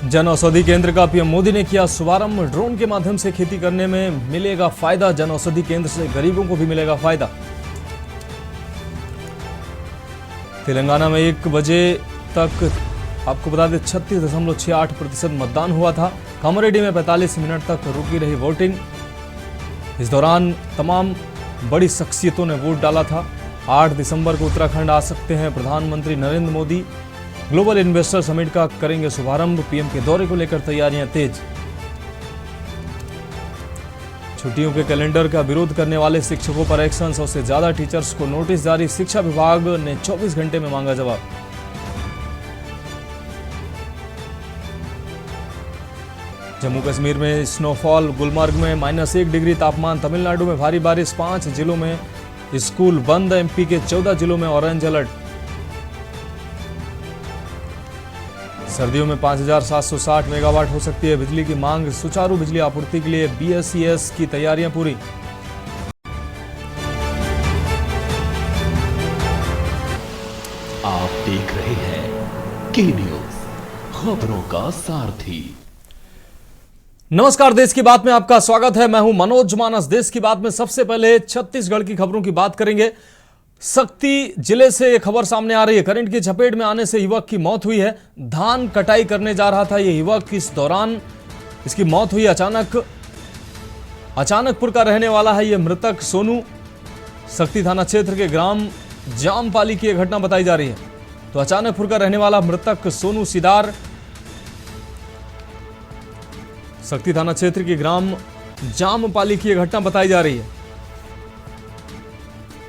जन औषधि केंद्र का पीएम मोदी ने किया शुभारंभ। ड्रोन के माध्यम से खेती करने में मिलेगा फायदा। जन औषधि केंद्र से गरीबों को भी मिलेगा फायदा। तेलंगाना में 1 बजे तक आपको बता दें 36.68% मतदान हुआ था। कामारेड्डी में 45 मिनट तक रुकी रही वोटिंग। इस दौरान तमाम बड़ी शख्सियतों ने वोट डाला था। 8 दिसंबर को उत्तराखंड आ सकते हैं प्रधानमंत्री Narendra Modi. Global investor summit का करेंगे शुभारंभ। पीएम के दौरे को लेकर तैयारियां तेज। छुट्टियों के कैलेंडर का विरोध करने वाले शिक्षकों पर एक्शन। 100 से ज्यादा टीचर्स को नोटिस जारी। शिक्षा विभाग ने 24 घंटे में मांगा जवाब। जम्मू कश्मीर में स्नोफॉल। गुलमर्ग में -1 डिग्री तापमान। तमिलनाडु में भारी बारिश। 5 जिलों में स्कूल बंद। एमपी के 14 जिलों में ऑरेंज अलर्ट। सर्दियों में 5760 मेगावाट हो सकती है बिजली की मांग। सुचारू बिजली आपूर्ति के लिए बीएसईएस की तैयारियां पूरी। आप देख रहे हैं के न्यूज, खबरों का सारथी। नमस्कार, देश की बात में आपका स्वागत है। मैं हूं मनोज मानस। देश की बात में सबसे पहले छत्तीसगढ़ की खबरों की बात करेंगे। सक्ती जिले से एक खबर सामने आ रही है। करंट की चपेट में आने से युवक की मौत हुई है। धान कटाई करने जा रहा था यह युवक। इस दौरान इसकी मौत हुई। अचानकपुर का रहने वाला है यह मृतक सोनू। सक्ती थाना क्षेत्र के ग्राम जामपाली की यह घटना बताई जा रही है। तो अचानकपुर का रहने वाला मृतक सोनू सिदार सक्ती थाना क्षेत्र के ग्राम जामपाली की यह घटना बताई जा रही है।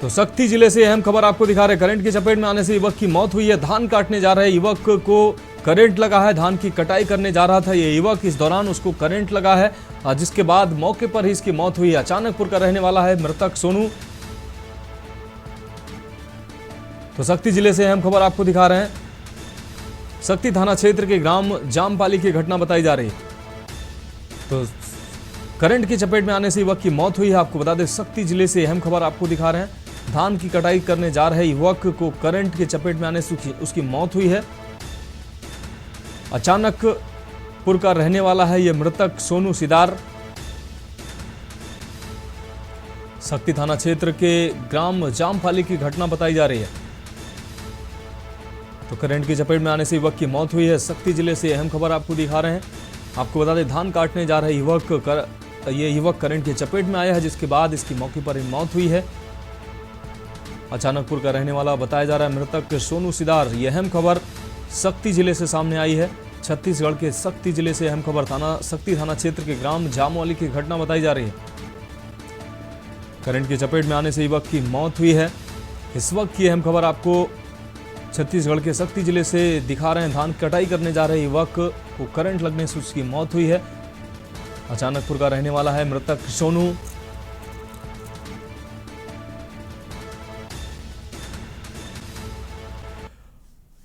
तो सक्ती जिले से अहम खबर आपको दिखा रहे। करंट की चपेट में आने से युवक की मौत हुई है। धान काटने जा रहे युवक को करंट लगा है। धान की कटाई करने जा रहा था यह युवक। इस दौरान उसको करंट लगा है, जिसके बाद मौके पर ही इसकी मौत हुई है। अचानकपुर का रहने वाला है मृतक सोनू। तो सक्ती जिले से अहम खबर आपको दिखा रहे हैं। सक्ती थाना क्षेत्र के ग्राम जामपाली की घटना बताई जा रही है। तो करंट की चपेट में आने से युवक की मौत हुई है। आपको बता दें सक्ती जिले से अहम खबर आपको दिखा रहे हैं। धान की कटाई करने जा रहे युवक को करंट की चपेट में आने से उसकी मौत हुई है। अचानकपुर का रहने वाला है यह मृतक सोनू सिदार। सक्ती थाना क्षेत्र के ग्राम जामपाली की घटना बताई जा रही है। तो करंट की चपेट में आने से युवक की मौत हुई है। सक्ती जिले से अहम खबर आपको दिखा रहे हैं। आपको बता दें धान काटने जा रहे ये युवक करंट की चपेट में आया है, जिसके बाद इसकी मौके पर ही मौत हुई है। अचानकपुर का रहने वाला बताया जा रहा है मृतक सोनू सिदार। यह अहम खबर सक्ती जिले से सामने आई है। छत्तीसगढ़ के सक्ती जिले से अहम खबर सक्ती थाना क्षेत्र के ग्राम जामवाली की घटना बताई जा रही है। करंट की चपेट में आने से युवक की मौत हुई है। इस वक्त की अहम खबर आपको छत्तीसगढ़ के सक्ती जिले से दिखा रहे हैं। धान कटाई करने जा रहे युवक को करंट लगने से उसकी मौत हुई है। अचानकपुर का रहने वाला है मृतक सोनू।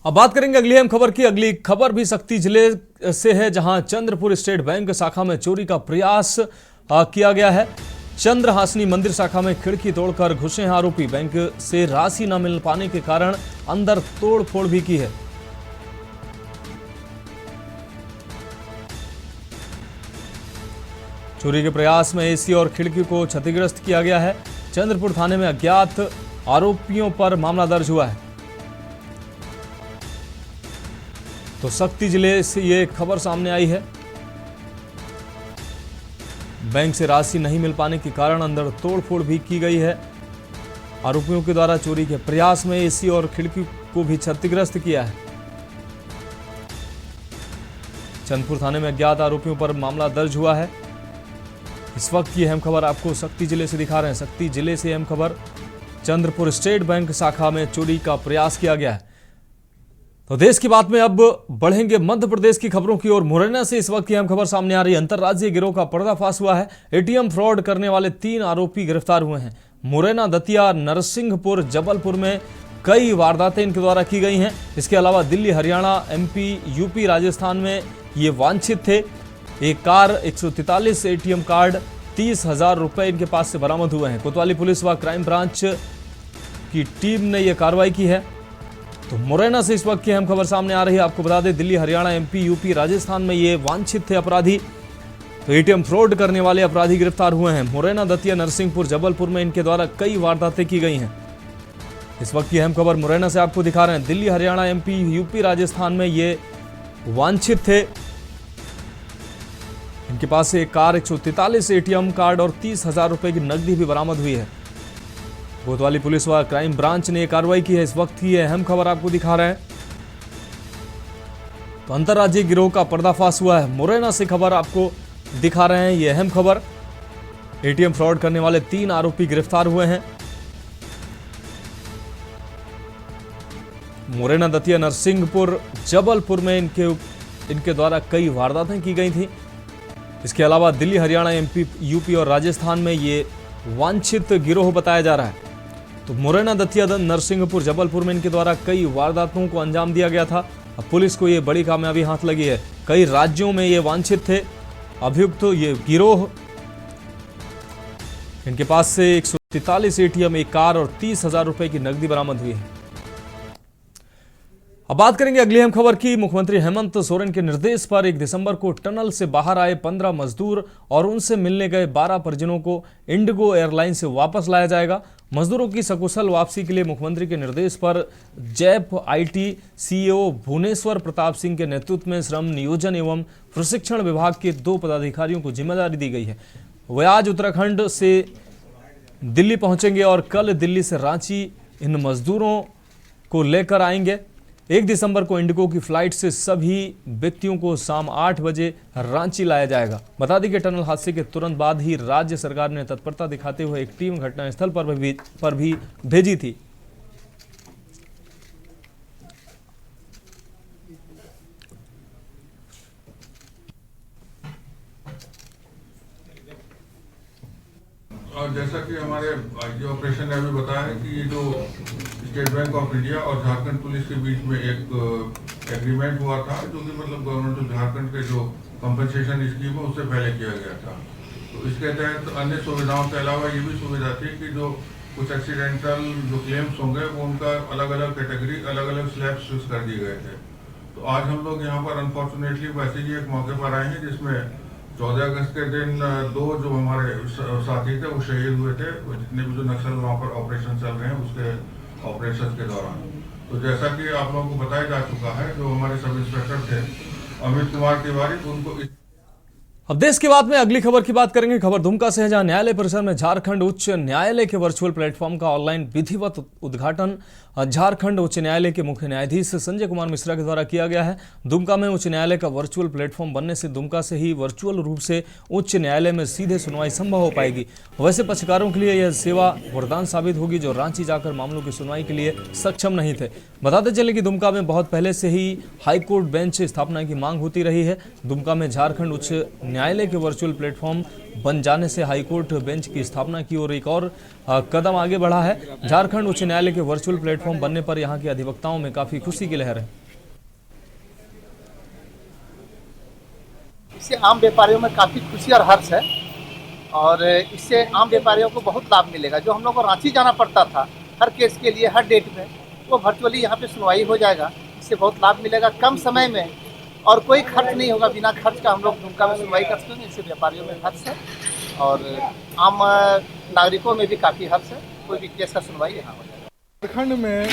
अब बात करेंगे अगली अहम खबर की। अगली खबर भी सक्ती जिले से है, जहां चंद्रपुर स्टेट बैंक शाखा में चोरी का प्रयास किया गया है। चंद्रहासनी मंदिर शाखा में खिड़की तोड़कर घुसे हैं आरोपी। बैंक से राशि न मिल पाने के कारण अंदर तोड़फोड़ भी की है। चोरी के प्रयास में एसी और खिड़की को क्षतिग्रस्त किया गया है। चंद्रपुर थाने में अज्ञात आरोपियों पर मामला दर्ज हुआ है। तो सक्ती जिले से ये खबर सामने आई है। बैंक से राशि नहीं मिल पाने के कारण अंदर तोड़फोड़ भी की गई है। आरोपियों के द्वारा चोरी के प्रयास में एसी और खिड़की को भी क्षतिग्रस्त किया है। चंद्रपुर थाने में अज्ञात आरोपियों पर मामला दर्ज हुआ है। इस वक्त की अहम खबर आपको सक्ती जिले से दिखा रहे हैं। सक्ती जिले से अहम खबर चंद्रपुर स्टेट बैंक शाखा में चोरी का प्रयास किया गया है। तो देश की बात में अब बढ़ेंगे मध्य प्रदेश की खबरों की ओर। मुरैना से इस वक्त की अहम खबर सामने आ रही है। अंतर्राज्यीय गिरोह का पर्दाफाश हुआ है। एटीएम फ्रॉड करने वाले 3 आरोपी गिरफ्तार हुए हैं। मुरैना, दतिया, नरसिंहपुर, जबलपुर में कई वारदातें इनके द्वारा की गई हैं। इसके अलावा दिल्ली, हरियाणा, एमपी, यूपी, राजस्थान में ये वांछित थे। एक कार, 143 एटीएम कार्ड, 30,000 रुपए इनके पास से बरामद हुए हैं। कोतवाली पुलिस व क्राइम ब्रांच की टीम ने यह कार्रवाई की है। तो मुरैना से इस वक्त की अहम खबर सामने आ रही है। आपको बता दें, दिल्ली, हरियाणा, एमपी, यूपी, राजस्थान में ये वांछित थे अपराधी। तो एटीएम फ्रॉड करने वाले अपराधी गिरफ्तार हुए हैं। मुरैना, दतिया, नरसिंहपुर, जबलपुर में इनके द्वारा कई वारदातें की गई हैं। इस वक्त की अहम खबर मुरैना से आपको दिखा रहे हैं। दिल्ली, हरियाणा, एमपी, यूपी, राजस्थान में ये वांछित थे। इनके पास से एक कार, 143 एटीएम कार्ड और 30,000 रुपए की नकदी भी बरामद हुई है। कोतवाली पुलिस व क्राइम ब्रांच ने कार्रवाई की है। इस वक्त की अहम खबर आपको दिखा रहे हैं। तो अंतर्राज्यीय गिरोह का पर्दाफाश हुआ है। मुरैना से खबर आपको दिखा रहे हैं। यह अहम खबर, एटीएम फ्रॉड करने वाले 3 आरोपी गिरफ्तार हुए हैं। मुरैना, दतिया, नरसिंहपुर, जबलपुर में इनके द्वारा कई वारदातें की गई थी। इसके अलावा दिल्ली, हरियाणा, एमपी, यूपी और राजस्थान में ये वांछित गिरोह बताया जा रहा है। तो मुरैना, दतिया, नरसिंहपुर, जबलपुर में इनके द्वारा कई वारदातों को अंजाम दिया गया था। अब पुलिस को ये बड़ी कामयाबी हाथ लगी है। कई राज्यों में ये वांछित थे अभियुक्त। ये गिरोह, इनके पास से 143 एटीएम, एक कार और 30,000 रुपए की नकदी बरामद हुई है। अब बात करेंगे अगली अहम खबर की। मुख्यमंत्री हेमंत सोरेन के निर्देश पर 1 दिसंबर को टनल से बाहर आए 15 मजदूर और उनसे मिलने गए 12 परिजनों को इंडिगो एयरलाइन से वापस लाया जाएगा। मजदूरों की सकुशल वापसी के लिए मुख्यमंत्री के निर्देश पर JAP IT CEO Bhuvneshwar Pratap Singh के नेतृत्व में श्रम नियोजन एवं प्रशिक्षण विभाग के 2 पदाधिकारियों को जिम्मेदारी दी गई है। वे आज उत्तराखंड से दिल्ली पहुंचेंगे और कल दिल्ली से रांची इन मजदूरों को लेकर आएंगे। 1 दिसंबर को इंडिगो की फ्लाइट से सभी व्यक्तियों को शाम 8 बजे रांची लाया जाएगा। बता दें कि टनल हादसे के तुरंत बाद ही राज्य सरकार ने तत्परता दिखाते हुए एक टीम घटनास्थल पर भी भेजी थी। और जैसा कि हमारे आईजी ऑपरेशन ने अभी बताया है कि ये जो स्टेट बैंक ऑफ इंडिया और झारखंड पुलिस के बीच में एक एग्रीमेंट हुआ था, जो कि मतलब गवर्नमेंट ऑफ झारखंड के जो कंपनसेशन स्कीम है उससे पहले किया गया था। तो इसके तहत अन्य सुविधाओं के अलावा ये भी सुविधा थी कि जो कुछ एक्सीडेंटल जो क्लेम्स होंगे वो उनका अलग अलग कैटेगरी, अलग अलग स्लैब्स फिक्स कर दिए गए थे। तो आज हम लोग यहाँ पर अनफॉर्चुनेटली वैसे ही एक मौके पर आए हैं जिसमें 14 अगस्त के दिन 2 जो हमारे साथी थे वो शहीद हुए थे। जितने भी जो नक्सल वहाँ पर ऑपरेशन चल रहे हैं उसके ऑपरेशन के दौरान। तो जैसा कि आप लोगों को बताया जा चुका है, जो हमारे सब इंस्पेक्टर थे अमित कुमार तिवारी, उनको अब देश की बात में अगली खबर की बात करेंगे। खबर दुमका से है, जहां न्यायालय परिसर में झारखंड उच्च न्यायालय के वर्चुअल प्लेटफॉर्म का ऑनलाइन विधिवत उद्घाटन झारखंड उच्च न्यायालय के मुख्य न्यायाधीश संजय कुमार मिश्रा के द्वारा किया गया है। दुमका में उच्च न्यायालय का वर्चुअल प्लेटफॉर्म बनने से दुमका से ही वर्चुअल रूप से उच्च न्यायालय में सीधे सुनवाई संभव हो पाएगी। वैसे पक्षकारों के लिए यह सेवा वरदान साबित होगी जो रांची जाकर मामलों की सुनवाई के लिए सक्षम नहीं थे। बताते चले कि दुमका में बहुत पहले से ही हाईकोर्ट बेंच स्थापना की मांग होती रही है। दुमका में झारखंड उच्च न्यायालय के वर्चुअल प्लेटफॉर्म बन जाने से हाईकोर्ट बेंच की स्थापना की ओर एक और कदम आगे बढ़ा है। झारखंड उच्च न्यायालय के वर्चुअल प्लेटफॉर्म बनने पर यहां के अधिवक्ताओं में काफी खुशी की लहर है। इससे आम व्यापारियों में काफी खुशी और हर्ष है और इससे आम व्यापारियों को बहुत लाभ मिलेगा। जो हम लोग को रांची जाना पड़ता था हर केस के लिए हर डेट में, वो वर्चुअली यहाँ पे सुनवाई हो जाएगा। इससे बहुत लाभ मिलेगा कम समय में और कोई खर्च नहीं होगा। बिना खर्च का हम लोग दुमका में सुनवाई कर सकते हैं। इससे व्यापारियों में हर्ष है और आम नागरिकों में भी काफ़ी हर्ष है। कोई भी केस का सुनवाई यहाँ हो जाएगा। झारखंड में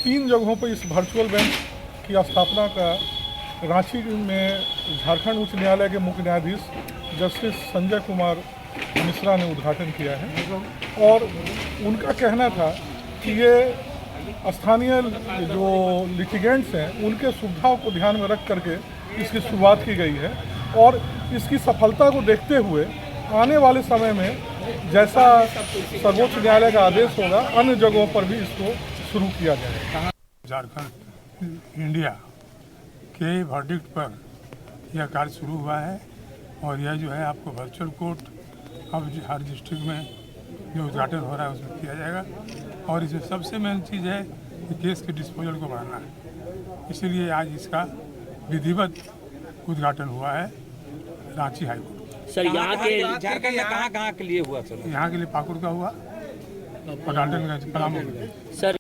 3 जगहों पर इस वर्चुअल बेंच की स्थापना का रांची में झारखंड उच्च न्यायालय के मुख्य न्यायाधीश जस्टिस संजय कुमार मिश्रा ने उद्घाटन किया है। और उनका कहना था कि ये स्थानीय जो लिटिगेंट्स हैं उनके सुविधाओं को ध्यान में रख करके इसकी शुरुआत की गई है और इसकी सफलता को देखते हुए आने वाले समय में जैसा सर्वोच्च न्यायालय का आदेश होगा अन्य जगहों पर भी इसको शुरू किया जाएगा। झारखंड इंडिया के वर्डिक्ट पर यह कार्य शुरू हुआ है और यह जो है आपको वर्चुअल कोर्ट अब हर डिस्ट्रिक्ट में जो उद्घाटन हो रहा है उसमें किया जाएगा। और इसमें सबसे मेन चीज़ है कि केस के डिस्पोजल को बढ़ाना है। इसीलिए आज इसका विधिवत उद्घाटन हुआ है रांची हाईकोर्ट। सर यहाँ के झारखंड में कहाँ के लिए हुआ सर? यहाँ के लिए पाकुड़ का हुआ, पटाटनगंज, पलामू। सर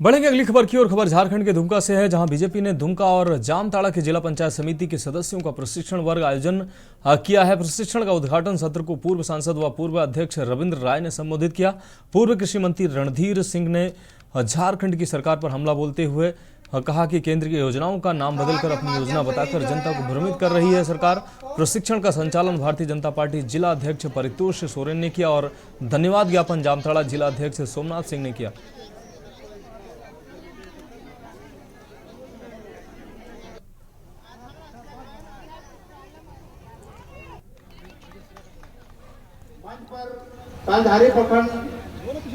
बढ़ेंगे अगली खबर की ओर। खबर झारखंड के दुमका से है, जहां बीजेपी ने दुमका और जामताड़ा के जिला पंचायत समिति के सदस्यों का प्रशिक्षण वर्ग आयोजन किया है। प्रशिक्षण का उद्घाटन सत्र को पूर्व सांसद व पूर्व अध्यक्ष रविंद्र राय ने संबोधित किया। पूर्व कृषि मंत्री रणधीर सिंह ने झारखंड की सरकार पर हमला बोलते हुए कहा कि केंद्र की योजनाओं का नाम बदलकर अपनी योजना बताकर जनता को भ्रमित कर रही है सरकार। प्रशिक्षण का संचालन भारतीय जनता पार्टी जिला अध्यक्ष परितोष सोरेन ने किया और धन्यवाद ज्ञापन जामताड़ा जिला अध्यक्ष सोमनाथ सिंह ने किया। तालधारी प्रखंड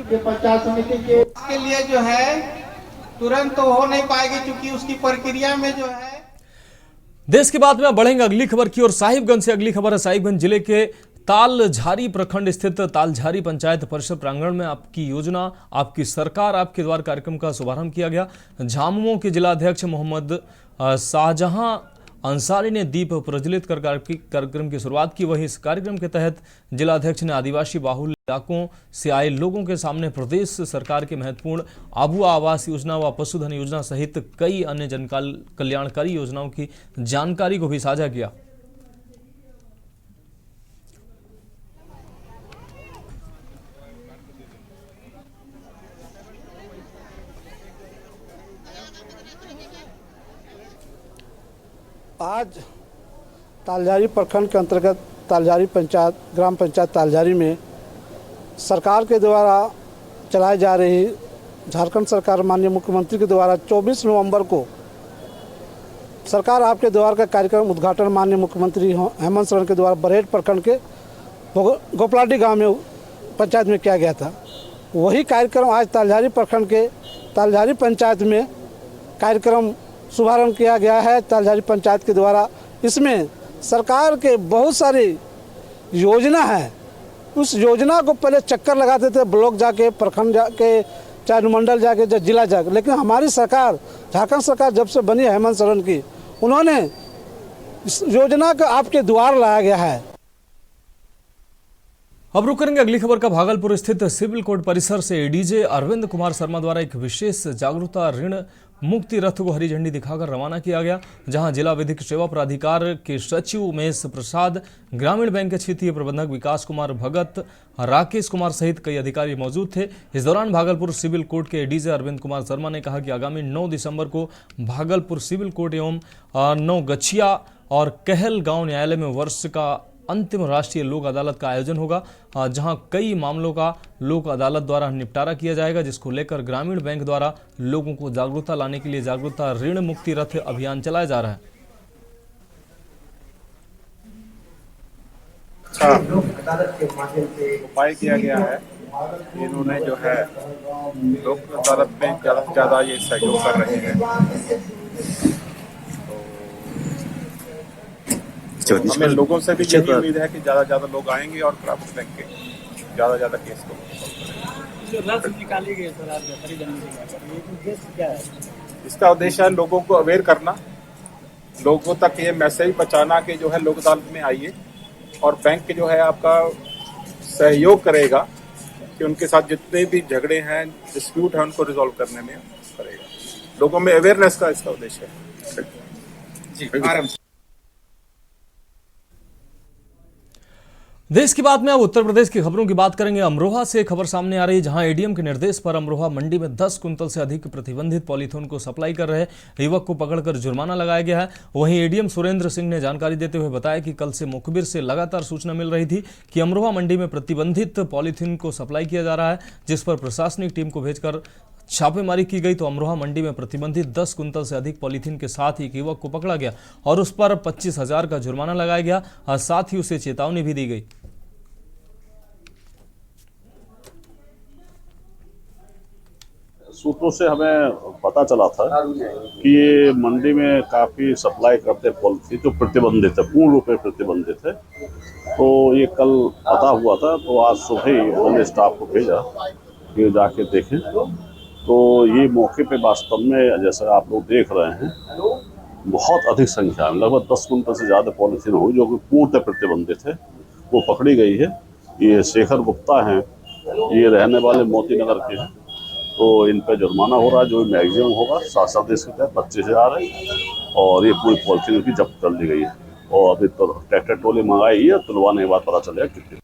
के पंचायत समिति के लिए जो है तुरंत तो हो नहीं पाएगी, क्योंकि उसकी प्रक्रिया में जो है। देश के बाद में बढ़ेंगे अगली खबर की ओर। साहिबगंज से अगली खबर है। साहिबगंज जिले के तालझारी प्रखंड स्थित तालझारी पंचायत परिषद प्रांगण में आपकी योजना आपकी सरकार आपके द्वार कार्यक्रम का शुभारंभ किया गया। झामुमो के जिला अध्यक्ष मोहम्मद शाहजहां अंसारी ने दीप प्रज्वलित कर कार्यक्रम की शुरुआत की। वहीं इस कार्यक्रम के तहत जिला अध्यक्ष ने आदिवासी बाहुल इलाकों से आए लोगों के सामने प्रदेश सरकार के महत्वपूर्ण आबुआ आवास योजना व पशुधन योजना सहित कई अन्य जन कल्याणकारी योजनाओं की जानकारी को भी साझा किया। आज तालझारी प्रखंड के अंतर्गत तालझारी पंचायत ग्राम पंचायत तालझारी में सरकार के द्वारा चलाई जा रही झारखंड सरकार माननीय मुख्यमंत्री के द्वारा 24 नवंबर को सरकार आपके द्वार का कार्यक्रम उद्घाटन माननीय मुख्यमंत्री हेमंत सोरेन के द्वारा बरहेट प्रखंड के गोपलाडी गांव में पंचायत में किया गया था। वही कार्यक्रम आज तालझारी प्रखंड के तालझारी पंचायत में कार्यक्रम शुभारंभ किया गया है तालझारी पंचायत के द्वारा। इसमें सरकार के बहुत सारी योजना है। उस योजना को पहले चक्कर लगाते थे, ब्लॉक जाके, प्रखंड जाके, चाहे अनुमंडल जाके, जिला जाके, लेकिन हमारी सरकार झारखंड सरकार जब से बनी है हेमंत सोरेन की, उन्होंने इस योजना को आपके द्वार लाया गया है। अब रुक करेंगे अगली खबर का। भागलपुर स्थित सिविल कोर्ट परिसर से एडीजे अरविंद कुमार शर्मा द्वारा एक विशेष जागरूकता ऋण मुक्ति रथ को हरी झंडी दिखाकर रवाना किया गया, जहां जिला विधिक सेवा प्राधिकार के सचिव उमेश प्रसाद, ग्रामीण बैंक के क्षेत्रीय प्रबंधक विकास कुमार भगत, राकेश कुमार सहित कई अधिकारी मौजूद थे। इस दौरान भागलपुर सिविल कोर्ट के एडीजे अरविंद कुमार शर्मा ने कहा कि आगामी 9 दिसंबर को भागलपुर सिविल कोर्ट एवं नौगछिया और कहल गांव न्यायालय में वर्ष का अंतिम राष्ट्रीय लोक अदालत का आयोजन होगा, जहां कई मामलों का लोक अदालत द्वारा निपटारा किया जाएगा, जिसको लेकर ग्रामीण बैंक द्वारा लोगों को जागरूकता लाने के लिए जागरूकता ऋण मुक्ति रथ अभियान चलाया जा रहा है। उपाय किया गया है, इन्होंने जो है लोक अदालत में ज़्यादा से ज़्यादा ये सहयोग कर रहे हैं। हमें लोगों से भी यही उम्मीद है कि ज़्यादा से ज़्यादा लोग आएंगे और ग्रामीण बैंक के ज़्यादा से ज़्यादा केस को जो रथ निकाली गई सर, क्या है इसका उद्देश्य है लोगों को अवेयर करना, लोगों तक ये मैसेज पहुंचाना कि जो है लोक अदालत में आइए और बैंक जो है आपका सहयोग करेगा कि उनके साथ जितने भी झगड़े हैं, डिस्प्यूट हैं, उनको रिजॉल्व करने में करेगा। लोगों में अवेयरनेस का इसका उद्देश्य है जी। आराम से देश की बात में अब उत्तर प्रदेश की खबरों की बात करेंगे। अमरोहा से खबर सामने आ रही है, जहां एडीएम के निर्देश पर अमरोहा मंडी में 10 कुंतल से अधिक प्रतिबंधित पॉलीथीन को सप्लाई कर रहे युवक को पकड़कर जुर्माना लगाया गया है। वहीं एडीएम सुरेंद्र सिंह ने जानकारी देते हुए बताया कि कल से मुखबिर से लगातार सूचना मिल रही थी कि अमरोहा मंडी में प्रतिबंधित पॉलीथीन को सप्लाई किया जा रहा है, जिस पर प्रशासनिक टीम को भेजकर छापेमारी की गई तो अमरोहा मंडी में प्रतिबंधित 10 कुंतल से अधिक पॉलीथीन के साथ ही एक युवक को पकड़ा गया और उस पर 25,000 का जुर्माना लगाया गया और साथ ही उसे चेतावनी भी दी गई। सूत्रों से हमें पता चला था कि ये मंडी में काफ़ी सप्लाई करते पॉलिथीन जो प्रतिबंधित है, पूर्ण रूप में प्रतिबंधित है। तो ये कल पता हुआ था, तो आज सुबह ही हमने स्टाफ को भेजा कि जाके देखें। तो ये मौके पे वास्तव में जैसा आप लोग देख रहे हैं, बहुत अधिक संख्या में लगभग 10 कुंटल से ज़्यादा पॉलिथीन हुई जो कि पूर्णतः प्रतिबंधित है, वो पकड़ी गई है। ये शेखर गुप्ता हैं, ये रहने वाले मोती नगर के हैं तो इन पे जुर्माना हो रहा है, जो मैक्सिमम होगा 7 देश के तहत 25,000 है। और ये पूरी पॉलिथीन भी जब्त कर ली गई है और अभी तो ट्रैक्टर ट्रॉली मंगाई है, तुलवाने के बाद पता चलेगा कितनी।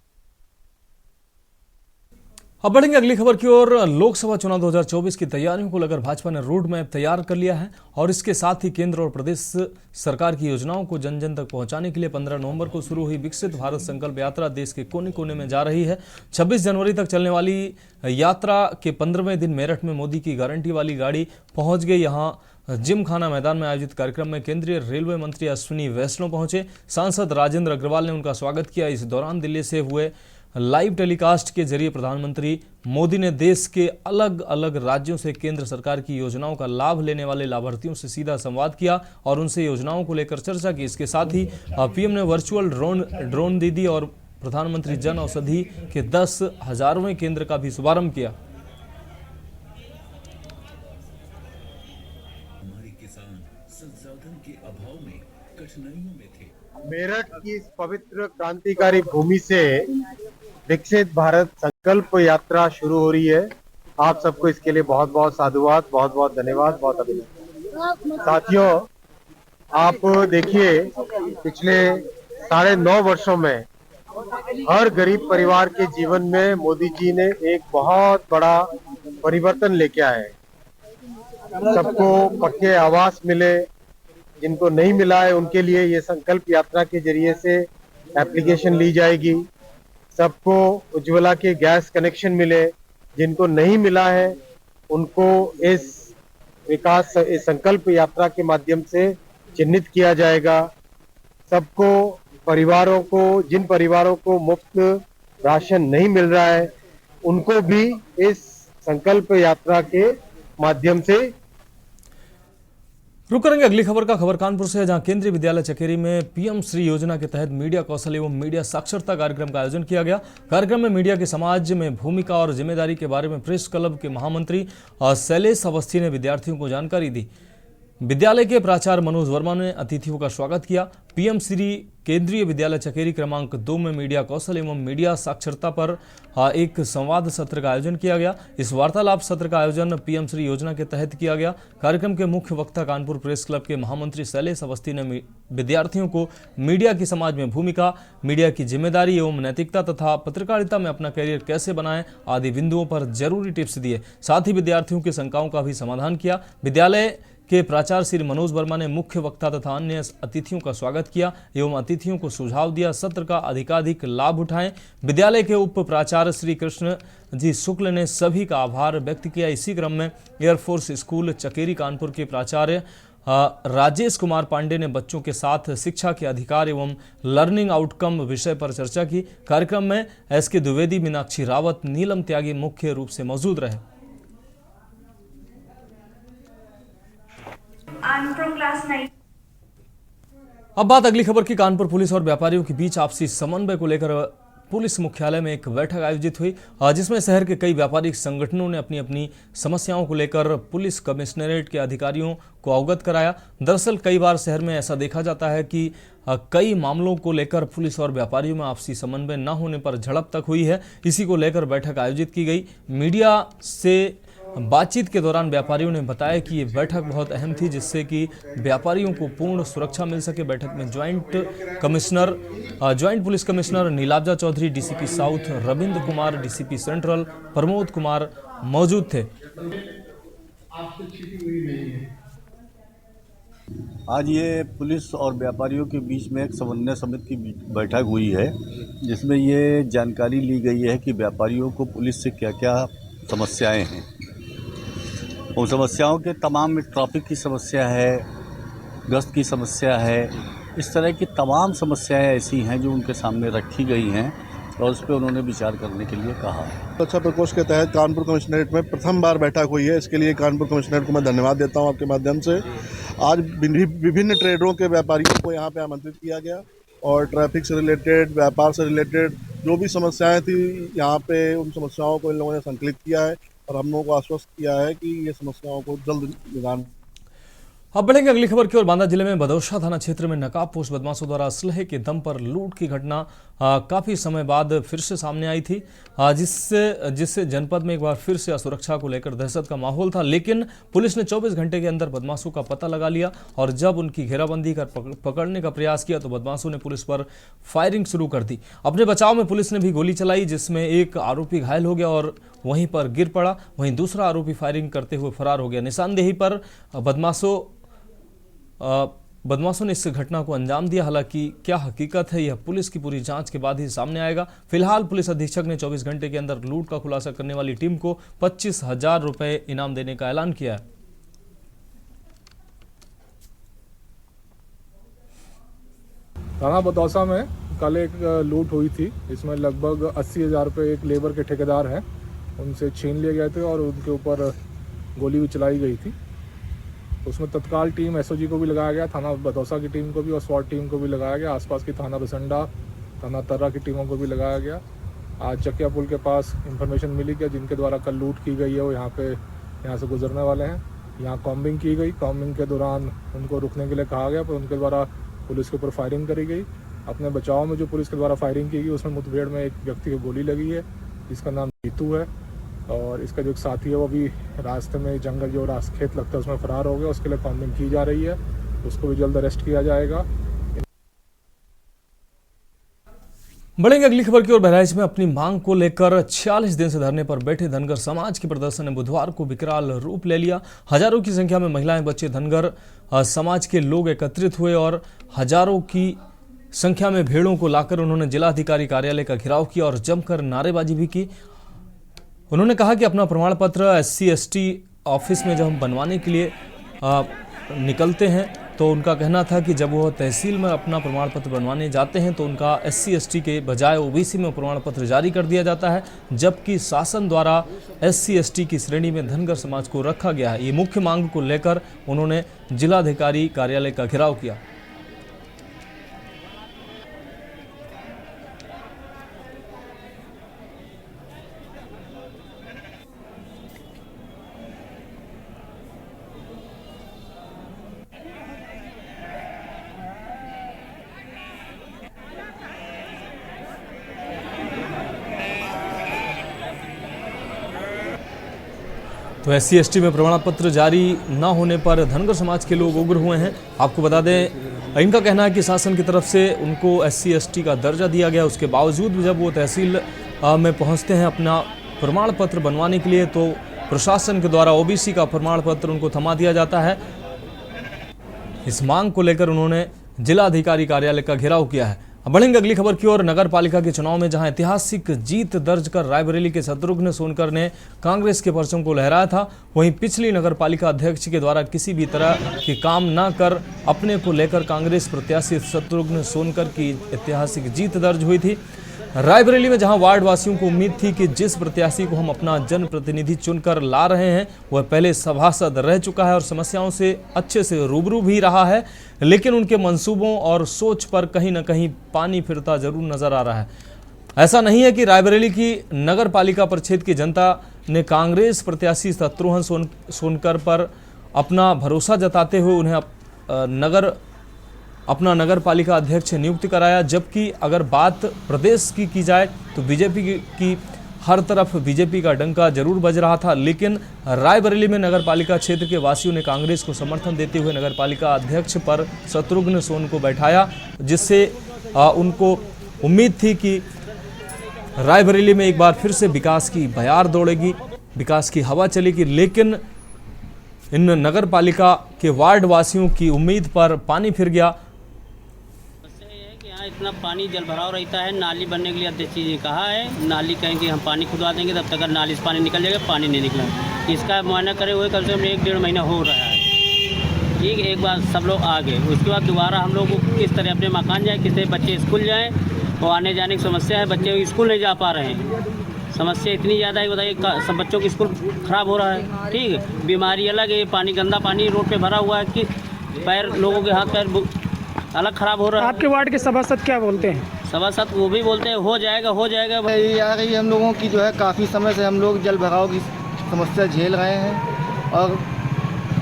अब बढ़ेंगे अगली खबर की ओर। लोकसभा चुनाव 2024 की तैयारियों को लेकर भाजपा ने रोड मैप तैयार कर लिया है और इसके साथ ही केंद्र और प्रदेश सरकार की योजनाओं को जन जन तक पहुंचाने के लिए 15 नवंबर को शुरू हुई विकसित भारत संकल्प यात्रा देश के कोने कोने में जा रही है। 26 जनवरी तक चलने वाली यात्रा के 15वें दिन मेरठ में मोदी की गारंटी वाली गाड़ी पहुंच गई। यहाँ जिमखाना मैदान में आयोजित कार्यक्रम में केंद्रीय रेलवे मंत्री अश्विनी वैष्णव पहुंचे। सांसद राजेंद्र अग्रवाल ने उनका स्वागत किया। इस दौरान दिल्ली से हुए लाइव टेलीकास्ट के जरिए प्रधानमंत्री मोदी ने देश के अलग अलग राज्यों से केंद्र सरकार की योजनाओं का लाभ लेने वाले लाभार्थियों से सीधा संवाद किया और उनसे योजनाओं को लेकर चर्चा की। इसके साथ ही पीएम ने वर्चुअल ड्रोन दीदी और प्रधानमंत्री जन औषधि के 10,000वें केंद्र का भी शुभारंभ किया। हमारे किसान संसाधन के अभाव में कठिनाइयों में थे। मेरठ की इस पवित्र क्रांतिकारी भूमि से विकसित भारत संकल्प यात्रा शुरू हो रही है। आप सबको इसके लिए बहुत बहुत साधुवाद, बहुत बहुत धन्यवाद, बहुत अभिनंदन। साथियों, आप देखिए पिछले 9.5 वर्षों में हर गरीब परिवार के जीवन में मोदी जी ने एक बहुत बड़ा परिवर्तन लेके आए। सबको पक्के आवास मिले, जिनको नहीं मिला है उनके लिए ये संकल्प यात्रा के जरिए से एप्लीकेशन ली जाएगी। सबको उज्ज्वला के गैस कनेक्शन मिले, जिनको नहीं मिला है उनको इस संकल्प यात्रा के माध्यम से चिन्हित किया जाएगा। सबको परिवारों को, जिन परिवारों को मुफ्त राशन नहीं मिल रहा है उनको भी इस संकल्प यात्रा के माध्यम से। रुक करेंगे अगली खबर का। खबर कानपुर से है, जहां केंद्रीय विद्यालय चकेरी में पीएम श्री योजना के तहत मीडिया कौशल एवं मीडिया साक्षरता कार्यक्रम का आयोजन किया गया। कार्यक्रम में मीडिया के समाज में भूमिका और जिम्मेदारी के बारे में प्रेस क्लब के महामंत्री शैलेश अवस्थी ने विद्यार्थियों को जानकारी दी। विद्यालय के प्राचार्य मनोज वर्मा ने अतिथियों का स्वागत किया। पीएम श्री केंद्रीय विद्यालय चकेरी क्रमांक 2 में मीडिया कौशल एवं मीडिया साक्षरता पर एक संवाद सत्र का आयोजन किया गया। इस वार्तालाप सत्र का आयोजन पीएम श्री योजना के तहत किया गया। कार्यक्रम के मुख्य वक्ता कानपुर प्रेस क्लब के महामंत्री शैलेश अवस्थी ने विद्यार्थियों को मीडिया की समाज में भूमिका, मीडिया की जिम्मेदारी एवं नैतिकता तथा पत्रकारिता में अपना करियर कैसे बनाएं आदि बिंदुओं पर जरूरी टिप्स दिए। साथ ही विद्यार्थियों की शंकाओं का भी समाधान किया। विद्यालय के प्राचार्य श्री मनोज वर्मा ने मुख्य वक्ता तथा अन्य अतिथियों का स्वागत किया एवं अतिथियों को सुझाव दिया सत्र का अधिकाधिक लाभ उठाएं। विद्यालय के उप प्राचार्य श्री कृष्ण जी शुक्ल ने सभी का आभार व्यक्त किया। इसी क्रम में एयरफोर्स स्कूल चकेरी कानपुर के प्राचार्य राजेश कुमार पांडे ने बच्चों के साथ शिक्षा के अधिकार एवं लर्निंग आउटकम विषय पर चर्चा की। कार्यक्रम में एसके द्विवेदी, मीनाक्षी रावत, नीलम त्यागी मुख्य रूप से मौजूद रहे। अब बात अगली खबर की। कानपुर पुलिस और व्यापारियों के बीच आपसी समन्वय को लेकर पुलिस मुख्यालय में एक बैठक आयोजित हुई, जिसमें शहर के कई व्यापारिक संगठनों ने अपनी अपनी समस्याओं को लेकर पुलिस कमिश्नरेट के अधिकारियों को अवगत कराया। दरअसल कई बार शहर में ऐसा देखा जाता है कि कई मामलों को लेकर पुलिस और व्यापारियों में आपसी समन्वय न होने पर झड़प तक हुई है। इसी को लेकर बैठक आयोजित की गई। मीडिया से बातचीत के दौरान व्यापारियों ने बताया कि ये बैठक बहुत अहम थी, जिससे कि व्यापारियों को पूर्ण सुरक्षा मिल सके। बैठक में joint police commissioner Nilabja Chaudhary, DCP south Ravindra Kumar, DCP central Pramod Kumar मौजूद थे। आज ये पुलिस और व्यापारियों के बीच में एक समन्वय समिति की बैठक हुई है, जिसमें ये जानकारी ली गई है कि व्यापारियों को पुलिस से क्या क्या समस्याएं हैं। उन समस्याओं के तमाम में ट्रैफिक की समस्या है, गश्त की समस्या है, इस तरह की तमाम समस्याएं ऐसी हैं जो उनके सामने रखी गई हैं और उस पर उन्होंने विचार करने के लिए कहा है। सुरक्षा प्रकोष्ठ के तहत कानपुर कमिश्नरेट में प्रथम बार बैठक हुई है। इसके लिए कानपुर कमिश्नरेट को मैं धन्यवाद देता हूं आपके माध्यम से। आज विभिन्न ट्रेडरों के व्यापारियों को यहाँ पे आमंत्रित किया गया और ट्रैफिक से रिलेटेड, व्यापार से रिलेटेड जो भी समस्याएं थी यहाँ पे, उन समस्याओं को इन लोगों ने संकलित किया है और हम लोगों को आश्वस्त किया है कि ये समस्याओं को जल्द निदान। अब बढ़ेंगे अगली खबर की ओर। बांदा जिले में बदौशा थाना क्षेत्र में नकाबपोश बदमाशों द्वारा असलहे के दम पर लूट की घटना काफी समय बाद फिर से सामने आई थी, जिससे जनपद में एक बार फिर से असुरक्षा को लेकर दहशत का माहौल था। लेकिन पुलिस ने 24 घंटे के अंदर बदमाशों का पता लगा लिया और जब उनकी घेराबंदी कर पकड़ने का प्रयास किया तो बदमाशों ने पुलिस पर फायरिंग शुरू कर दी। अपने बचाव में पुलिस ने भी गोली चलाई, जिसमें एक आरोपी घायल हो गया और वहीं पर गिर पड़ा। वहीं दूसरा आरोपी फायरिंग करते हुए फरार हो गया। निशानदेही पर बदमाशों ने इस घटना को अंजाम दिया। हालांकि क्या हकीकत है, यह पुलिस की पूरी जांच के बाद ही सामने आएगा। फिलहाल पुलिस अधीक्षक ने 24 घंटे के अंदर लूट का खुलासा करने वाली टीम को 25,000 रुपए इनाम देने का ऐलान किया है। थाना बदौसा में कल एक लूट हुई थी। इसमें लगभग 80,000 रुपये एक लेबर के ठेकेदार हैं, उनसे छीन लिए गए थे और उनके ऊपर गोली भी चलाई गई थी। उसमें तत्काल टीम एसओजी को भी लगाया गया, थाना बदौसा की टीम को भी और स्वाट टीम को भी लगाया गया। आसपास की थाना बसंडा, थाना तर्रा की टीमों को भी लगाया गया। आज चकिया पुल के पास इंफॉर्मेशन मिली कि जिनके द्वारा कल लूट की गई है वो यहाँ से गुजरने वाले हैं। यहाँ कॉम्बिंग की गई। कॉम्बिंग के दौरान उनको रुकने के लिए कहा गया, पर उनके द्वारा पुलिस के ऊपर फायरिंग करी गई। अपने बचाव में जो पुलिस के द्वारा फायरिंग की गई उसमें मुठभेड़ में एक व्यक्ति को गोली लगी है, जिसका नाम जीतू है, और इसका जो एक साथी है वो भी रास्ते में जंगल जो खेत लगता है उसमें फरार हो गया। उसके लिए कॉम्बिंग की जा रही है, उसको भी जल्द अरेस्ट किया जाएगा। बढ़ेंगे अगली खबर की ओर। बहराइच में अपनी मांग को लेकर 46 दिन से धरने पर बैठे धनगर समाज के प्रदर्शन ने बुधवार को विकराल रूप ले लिया। हजारों की संख्या में महिलाएं, बच्चे, धनगर समाज के लोग एकत्रित हुए और हजारों की संख्या में भेड़ों को लाकर उन्होंने जिलाधिकारी कार्यालय का घेराव किया और जमकर नारेबाजी भी की। उन्होंने कहा कि अपना प्रमाण पत्र SC/ST ऑफिस में जब हम बनवाने के लिए निकलते हैं तो उनका कहना था कि जब वो तहसील में अपना प्रमाण पत्र बनवाने जाते हैं तो उनका SC/ST के बजाय OBC में प्रमाण पत्र जारी कर दिया जाता है, जबकि शासन द्वारा SC/ST की श्रेणी में धनगर समाज को रखा गया है। ये मुख्य मांग को लेकर उन्होंने जिलाधिकारी कार्यालय का घेराव किया। तो SC/ST में प्रमाण पत्र जारी न होने पर धनगर समाज के लोग उग्र हुए हैं। आपको बता दें, इनका कहना है कि शासन की तरफ से उनको SC/ST का दर्जा दिया गया, उसके बावजूद भी जब वो तहसील में पहुंचते हैं अपना प्रमाण पत्र बनवाने के लिए तो प्रशासन के द्वारा OBC का प्रमाण पत्र उनको थमा दिया जाता है। इस मांग को लेकर उन्होंने जिलाधिकारी कार्यालय का घेराव किया है। अब बढ़ेंगे अगली खबर की ओर। नगर पालिका के चुनाव में जहां ऐतिहासिक जीत दर्ज कर रायबरेली के शत्रुघ्न सोनकर ने कांग्रेस के परचम को लहराया था, वहीं पिछली नगर पालिका अध्यक्ष के द्वारा किसी भी तरह के काम न कर अपने को लेकर कांग्रेस प्रत्याशी शत्रुघ्न सोनकर की ऐतिहासिक जीत दर्ज हुई थी। रायबरेली में जहां वार्ड वासियों को उम्मीद थी कि जिस प्रत्याशी को हम अपना जनप्रतिनिधि चुनकर ला रहे हैं वह पहले सभासद रह चुका है और समस्याओं से अच्छे से रूबरू भी रहा है, लेकिन उनके मंसूबों और सोच पर कहीं न कहीं पानी फिरता जरूर नजर आ रहा है। ऐसा नहीं है कि रायबरेली की नगर पालिका परिक्षेत्र की जनता ने कांग्रेस प्रत्याशी शत्रुघ्न सोनकर पर अपना भरोसा जताते हुए उन्हें अपना नगर पालिका अध्यक्ष नियुक्त कराया, जबकि अगर बात प्रदेश की जाए तो बीजेपी की हर तरफ बीजेपी का डंका जरूर बज रहा था, लेकिन रायबरेली में नगर पालिका क्षेत्र के वासियों ने कांग्रेस को समर्थन देते हुए नगर पालिका अध्यक्ष पर शत्रुघ्न सोन को बैठाया, जिससे उनको उम्मीद थी कि रायबरेली में एक बार फिर से विकास की बयार दौड़ेगी, विकास की हवा चलेगी। लेकिन इन नगर पालिका के वार्ड वासियों की उम्मीद पर पानी फिर गया। इतना पानी जल भराव रहता है, नाली बनने के लिए अध्यक्ष जी ने कहा है, नाली कहेंगे हम पानी खुदवा देंगे, तब तक नाली से पानी निकल जाएगा, पानी नहीं निकला। इसका मुआयना करे हुए कम से कम 1-1.5 महीना हो रहा है। ठीक, एक बार सब लोग आ गए, उसके बाद दोबारा हम लोग को किस तरह अपने मकान जाए, किस तरह बच्चे स्कूल जाएँ, और आने जाने की समस्या है, बच्चे स्कूल नहीं जा पा रहे हैं। समस्या इतनी ज़्यादा है, बताइए सब बच्चों की स्कूल ख़राब हो रहा है। ठीक, बीमारी अलग है, पानी गंदा पानी रोड पे भरा हुआ है कि पैर लोगों के हाथ पैर अलग ख़राब हो रहा है। आपके वार्ड के सभासद क्या बोलते हैं? सभासद वो भी बोलते हैं हो जाएगा हो जाएगा। ये आ रही है हम लोगों की जो है, काफ़ी समय से हम लोग जल भराव की समस्या झेल रहे हैं और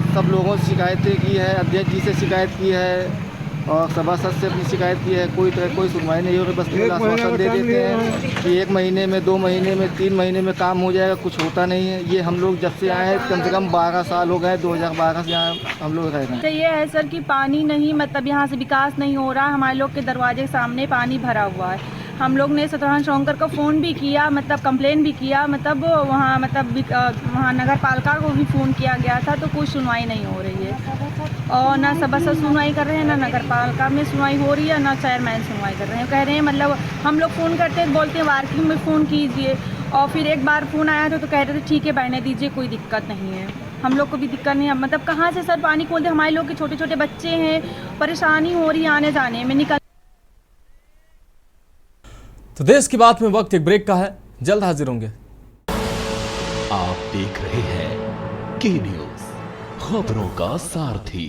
सब लोगों से शिकायतें की है, अध्यक्ष जी से शिकायत की है और सभासद से अपनी शिकायत की है, कोई सुनवाई नहीं हो रही। बस केवल आश्वासन दे देते हैं कि 1 महीने में, 2 महीने में, 3 महीने में काम हो जाएगा, कुछ होता नहीं है। ये हम लोग जब से आए हैं कम से कम 12 साल हो गए, 2012 से यहाँ हम लोग रह रहे हैं। तो ये है सर कि पानी नहीं, मतलब यहाँ से विकास नहीं हो रहा। हमारे लोग के दरवाजे के सामने पानी भरा हुआ है। हम लोग ने सतरहन शंकर को फ़ोन भी किया, मतलब कंप्लेन भी किया, मतलब वहाँ वहाँ नगर पालिका को भी फ़ोन किया गया था, तो कोई सुनवाई नहीं हो रही है। और ना सभासद सुनवाई कर रहे हैं, ना नगर पालिका में सुनवाई हो रही है, ना चेयरमैन सुनवाई कर रहे हैं। कह रहे हैं मतलब हम लोग फ़ोन करते हैं, बोलते हैं वार्किंग में फ़ोन कीजिए, और फिर एक बार फ़ोन आया तो कह रहे थे ठीक है बहने दीजिए, कोई दिक्कत नहीं है। हम लोग को भी दिक्कत नहीं है, मतलब कहाँ से सर पानी खोल दे। हमारे लोग के छोटे छोटे बच्चे हैं, परेशानी हो रही है आने जाने में। निकल तो देश की बात में वक्त एक ब्रेक का है, जल्द हाजिर होंगे। आप देख रहे हैं के न्यूज, खबरों का सारथी।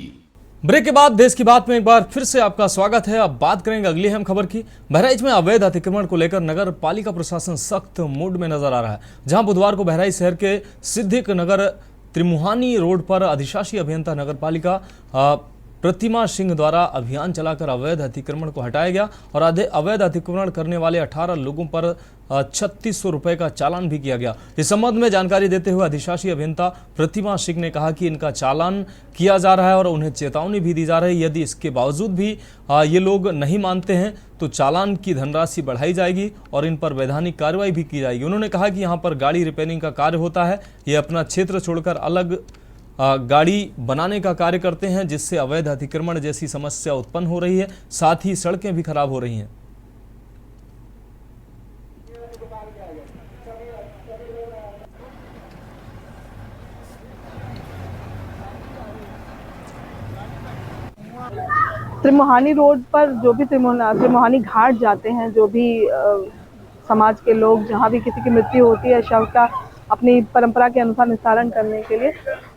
ब्रेक के बाद देश की बात में एक बार फिर से आपका स्वागत है। अब बात करेंगे अगली अहम खबर की। बहराइच में अवैध अतिक्रमण को लेकर नगर पालिका प्रशासन सख्त मूड में नजर आ रहा है, जहां बुधवार को बहराइच शहर के सिद्धिक नगर त्रिमुहानी रोड पर अधिशासी अभियंता नगर पालिका प्रतिमा सिंह द्वारा अभियान चलाकर अवैध अतिक्रमण को हटाया गया और अवैध अतिक्रमण करने वाले 18 लोगों पर 3600 रुपए का चालान भी किया गया। इस संबंध में जानकारी देते हुए अधिशासी अभियंता प्रतिमा सिंह ने कहा कि इनका चालान किया जा रहा है और उन्हें चेतावनी भी दी जा रही है। यदि इसके बावजूद भी ये लोग नहीं मानते हैं तो चालान की धनराशि बढ़ाई जाएगी और इन पर वैधानिक कार्रवाई भी की जाएगी। उन्होंने कहा कि यहाँ पर गाड़ी रिपेयरिंग का कार्य होता है, ये अपना क्षेत्र छोड़कर अलग गाड़ी बनाने का कार्य करते हैं, जिससे अवैध अतिक्रमण जैसी समस्या उत्पन्न हो रही है। साथ ही सड़कें भी खराब हो रही हैं। त्रिमुहानी रोड पर जो भी त्रिमुहानी घाट जाते हैं, जो भी समाज के लोग, जहाँ भी किसी की मृत्यु होती है, शव का अपनी परंपरा के अनुसार निस्तारण करने के लिए,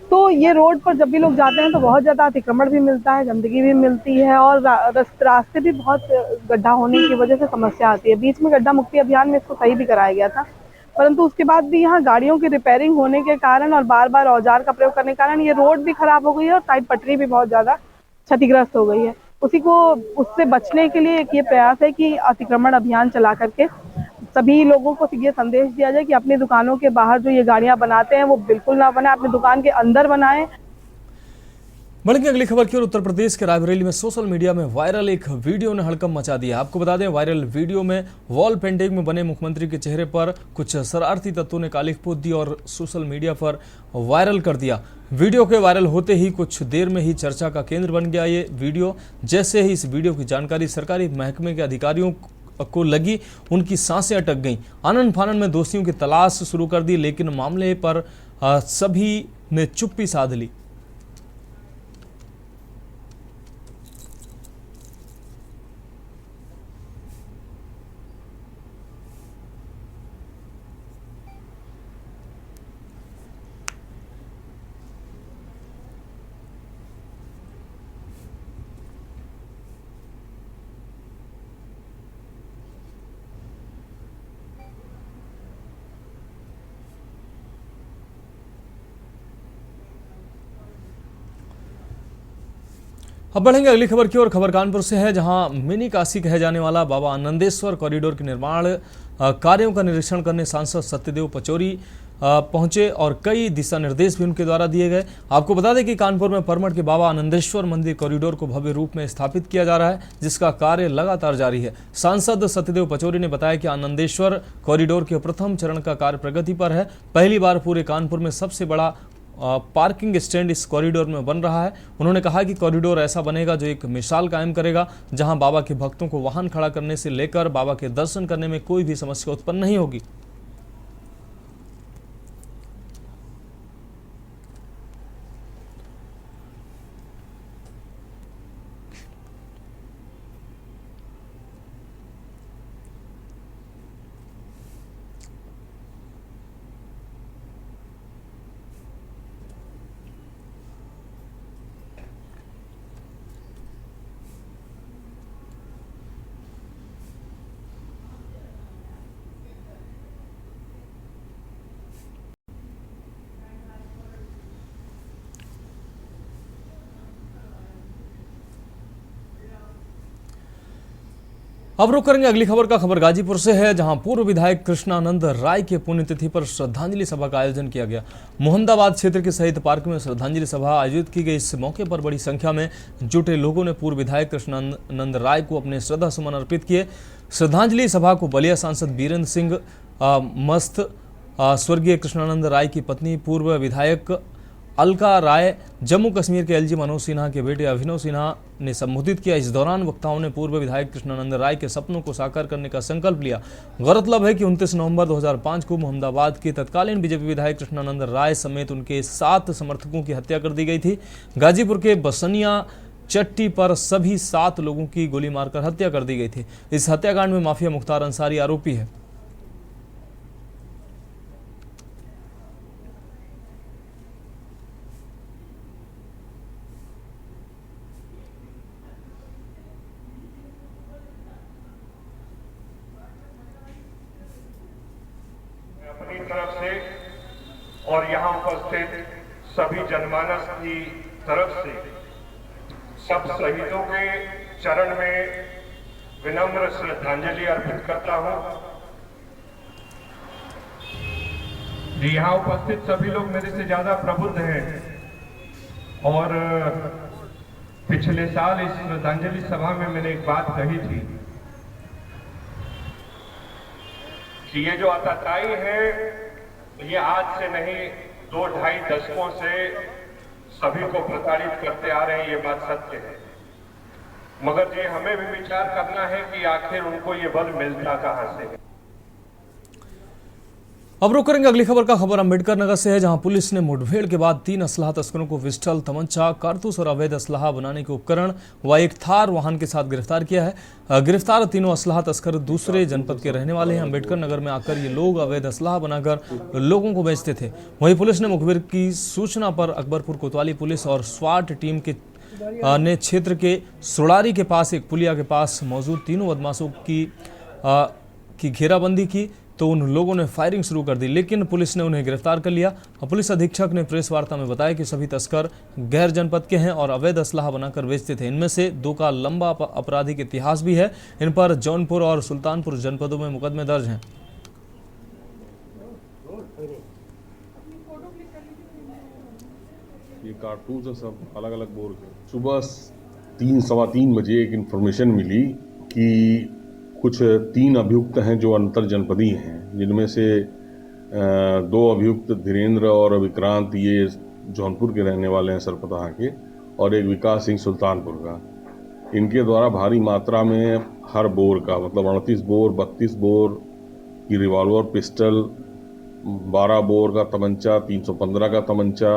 तो ये रोड पर जब भी लोग जाते हैं तो बहुत ज़्यादा अतिक्रमण भी मिलता है, गंदगी भी मिलती है और रास्ते भी बहुत गड्ढा होने की वजह से समस्या आती है। बीच में गड्ढा मुक्ति अभियान में इसको सही भी कराया गया था, परंतु उसके बाद भी यहाँ गाड़ियों की रिपेयरिंग होने के कारण और बार बार औजार का प्रयोग करने के कारण ये रोड भी खराब हो गई है और साइड पटरी भी बहुत ज़्यादा क्षतिग्रस्त हो गई है। उससे बचने के लिए ये प्रयास है कि अतिक्रमण अभियान चला करके सभी लोगों को ये संदेश दिया जाए कि अपनी दुकानों के बाहर जो ये गाड़ियां बनाते हैं वो बिल्कुल ना बनाए, अपनी दुकान के अंदर बनाएं। बढ़ेंगे अगली खबर की ओर। उत्तर प्रदेश के रायबरेली में सोशल मीडिया में वायरल एक वीडियो ने हड़कंप मचा दिया। आपको बता दें, वायरल वीडियो में वॉल पेंटिंग में बने मुख्यमंत्री के चेहरे पर कुछ शरारती तत्वों ने कालिख पोत दी और सोशल मीडिया पर वायरल कर दिया। वीडियो के वायरल होते ही कुछ देर में ही चर्चा का केंद्र बन गया ये वीडियो। जैसे ही इस वीडियो की जानकारी सरकारी महकमे के अधिकारियों को लगी, उनकी सांसें अटक गईं। आनन फानन में दोषियों की तलाश शुरू कर दी, लेकिन मामले पर सभी ने चुप्पी साध ली। अब बढ़ेंगे अगली खबर की ओर। खबर कानपुर से है, जहां मिनी काशी कहे जाने वाला बाबा आनंदेश्वर कॉरिडोर के निर्माण कार्यों का निरीक्षण करने सांसद सत्यदेव पचौरी पहुंचे और कई दिशा निर्देश भी उनके द्वारा दिए गए। आपको बता दें कि कानपुर में परमठ के बाबा आनंदेश्वर मंदिर कॉरिडोर को भव्य रूप में स्थापित किया जा रहा है, जिसका कार्य लगातार जारी है। सांसद सत्यदेव पचौरी ने बताया कि आनंदेश्वर कॉरिडोर के प्रथम चरण का कार्य प्रगति पर है। पहली बार पूरे कानपुर में सबसे बड़ा पार्किंग स्टैंड इस कॉरिडोर में बन रहा है। उन्होंने कहा कि कॉरिडोर ऐसा बनेगा जो एक मिसाल कायम करेगा, जहां बाबा के भक्तों को वाहन खड़ा करने से लेकर बाबा के दर्शन करने में कोई भी समस्या उत्पन्न नहीं होगी। अब रुक करेंगे अगली खबर का। खबर गाजीपुर से है, जहां पूर्व विधायक कृष्णानंद राय के पुण्यतिथि पर श्रद्धांजलि सभा का आयोजन किया गया। मोहम्मदाबाद क्षेत्र के शहीद पार्क में श्रद्धांजलि सभा आयोजित की गई। इस मौके पर बड़ी संख्या में जुटे लोगों ने पूर्व विधायक कृष्णानंद राय को अपने श्रद्धा सुमन अर्पित किए। श्रद्धांजलि सभा को बलिया सांसद बीरेंद्र सिंह मस्त, स्वर्गीय कृष्णानंद राय की पत्नी पूर्व विधायक अलका राय, जम्मू कश्मीर के एलजी मनोज सिन्हा के बेटे अभिनव सिन्हा ने संबोधित किया। इस दौरान वक्ताओं ने पूर्व विधायक कृष्णानंद राय के सपनों को साकार करने का संकल्प लिया। गौरतलब है कि 29 नवंबर 2005 को मोहम्मदाबाद के तत्कालीन बीजेपी विधायक कृष्णानंद राय समेत उनके 7 समर्थकों की हत्या कर दी गई थी। गाजीपुर के बसनिया चट्टी पर सभी 7 लोगों की गोली मारकर हत्या कर दी गई थी। इस हत्याकांड में माफिया मुख्तार अंसारी आरोपी है। अपनी तरफ से और यहाँ उपस्थित सभी जनमानस की तरफ से सब शहीदों के चरण में विनम्र श्रद्धांजलि अर्पित करता हूँ। यहाँ उपस्थित सभी लोग मेरे से ज्यादा प्रबुद्ध हैं और पिछले साल इस श्रद्धांजलि सभा में मैंने एक बात कही थी कि ये जो आतताई है ये आज से नहीं 2-2.5 दशकों से सभी को प्रताड़ित करते आ रहे हैं, ये बात सत्य है। मगर ये हमें भी विचार करना है कि आखिर उनको ये बल मिलता कहां से है। अब रुक करेंगे अगली खबर का। खबर अंबेडकर नगर से है, जहां पुलिस ने मुठभेड़ के बाद 3 असलाह तस्करों को पिस्टल, तमंचा, कारतूस और अवैध असलाह बनाने के उपकरण व एक थार वाहन के साथ गिरफ्तार किया है। गिरफ्तार तीनों असलाह तस्कर दूसरे जनपद के रहने वाले हैं। अंबेडकर नगर में आकर ये लोग अवैध असलाह बनाकर लोगों को बेचते थे। वहीं पुलिस ने मुखबिर की सूचना पर अकबरपुर कोतवाली पुलिस और स्वाट टीम के ने क्षेत्र के सुड़ारी के पास एक पुलिया के पास मौजूद तीनों बदमाशों की घेराबंदी की तो उन लोगों ने फायरिंग शुरू कर दी, लेकिन पुलिस ने उन्हें गिरफ्तार कर लिया। पुलिस अधीक्षक ने प्रेस वार्ता में बताया कि सभी तस्कर गैर जनपद के हैं और अवैध असलाह बनाकर बेचते थे। इनमें से 2 का लंबा आपराधिक इतिहास भी है। इन पर जौनपुर और सुल्तानपुर जनपदों में मुकदमे दर्ज हैं। ये कारतूस है सब अलग अलग बोर के। सुबह 3-3:15 बजे एक इन्फॉर्मेशन मिली कि कुछ 3 अभियुक्त हैं जो अंतर जनपदी हैं, जिनमें से 2 अभियुक्त धीरेन्द्र और विक्रांत ये जौनपुर के रहने वाले हैं सरपतहा के, और एक विकास सिंह सुल्तानपुर का। इनके द्वारा भारी मात्रा में हर बोर का मतलब 38 बोर, 32 बोर की रिवॉल्वर, पिस्टल, 12 बोर का तमंचा, 315 का तमंचा,